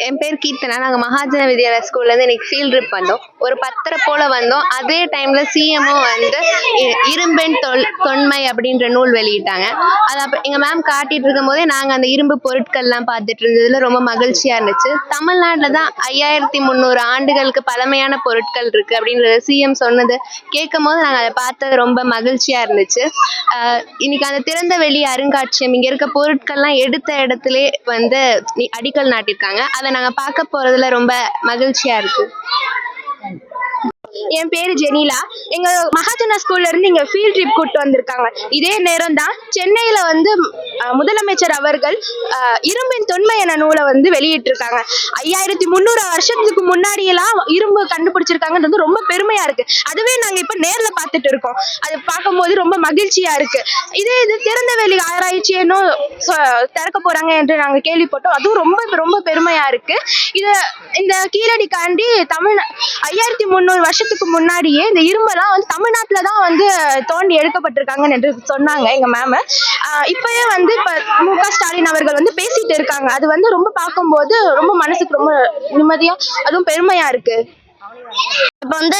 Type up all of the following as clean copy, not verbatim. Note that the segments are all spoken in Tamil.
என் பேர் கீர்த்தனா. நாங்கள் மகாஜன வித்யாலயா ஸ்கூல்லேருந்து இன்னைக்கு ஃபீல்ட் ட்ரிப் வந்தோம். ஒரு 10:30 போல் வந்தோம். அதே டைமில் சிஎம்ஓ வந்து இரும்பின் தொன்மை அப்படின்ற நூல் வெளியிட்டாங்க. அதை அப்போ எங்கள் மேம் காட்டிகிட்டு இருக்கும் போதே நாங்கள் அந்த இரும்பு பொருட்கள்லாம் பார்த்துட்டு இருந்ததில் ரொம்ப மகிழ்ச்சியாக இருந்துச்சு. தமிழ்நாட்டில் தான் 5300 ஆண்டுகளுக்கு பழமையான பொருட்கள் இருக்குது அப்படின்றத சிஎம் சொன்னது கேட்கும் போது நாங்கள் அதை பார்த்தது ரொம்ப மகிழ்ச்சியாக இருந்துச்சு. இன்னைக்கு அந்த திறந்த வெளி அருங்காட்சியகம் இங்கே இருக்க பொருட்கள்லாம் எடுத்த இடத்துலே வந்து அடிக்கல் நாட்டியிருக்காங்க. அதை நாங்கள் பார்க்க போறதுல ரொம்ப மகிழ்ச்சியா இருக்கு. என் பேரு ஜெனிலா. எங்க மகாஜனா ஸ்கூல்ல இருந்து இங்க ஃபீல்ட் ட்ரிப் கூட்டு வந்திருக்காங்க. இதே நேரம் தான் சென்னையில வந்து முதலமைச்சர் அவர்கள் இரும்பின் தொன்மை என நூலை வந்து வெளியிட்டிருக்காங்க. 5300 வருஷத்துக்கு முன்னாடி எல்லாம் இரும்பு கண்டுபிடிச்சிருக்காங்கன்றது ரொம்ப பெருமையா இருக்கு. அதுவே நாங்க இப்ப நேர்ல பார்த்துட்டு இருக்கோம். அது பார்க்கும்போது ரொம்ப மகிழ்ச்சியா இருக்கு. இது திறந்த வெளி ஆராய்ச்சி என்ன திறக்க போறாங்க என்று நாங்க கேள்விப்பட்டோம். அதுவும் ரொம்ப ரொம்ப பெருமையா இருக்கு. இந்த கீழடி காண்டி 5300 வருஷத்துக்கு முன்னாடியே இந்த இரும்பெல்லாம் வந்து தமிழ்நாட்டுல தான் வந்து தோண்டி எடுக்கப்பட்டிருக்காங்கன்னு என்று சொன்னாங்க எங்க மேம். இப்பவே வந்து இப்ப மு.க. ஸ்டாலின் அவர்கள் வந்து பேசிட்டு இருக்காங்க. அது வந்து ரொம்ப பார்க்கும்போது ரொம்ப மனசுக்கு ரொம்ப நிம்மதியா அதுவும் பெருமையா இருக்கு. இப்போ வந்து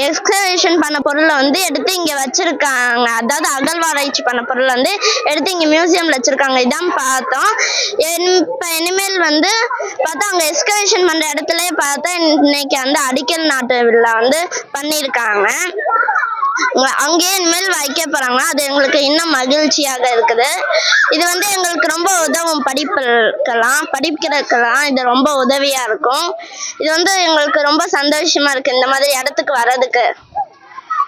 எக்ஸ்கவேஷன் பண்ண பொருளை வந்து எடுத்து இங்கே வச்சிருக்காங்க. அதாவது அகழ்வாராய்ச்சி பண்ண பொருளை வந்து எடுத்து இங்கே மியூசியம்ல வச்சிருக்காங்க. இதான் பார்த்தோம். இப்போ இனிமேல் வந்து பார்த்தா அங்கே எக்ஸ்கவேஷன் பண்ற இடத்துல பார்த்தா இன்னைக்கு வந்து அடிக்கல் நாட்டு விழா வந்து பண்ணியிருக்காங்க. அங்கேயே இனிமேல் வைக்க போறாங்க. அது எங்களுக்கு இன்னும் மகிழ்ச்சியாக இருக்குது. இது வந்து எங்களுக்கு ரொம்ப உதவும். படிக்கிறதுக்கெல்லாம் இது ரொம்ப உதவியா இருக்கும். இது வந்து எங்களுக்கு ரொம்ப சந்தோஷமா இருக்கு இந்த மாதிரி இடத்துக்கு வர்றதுக்கு.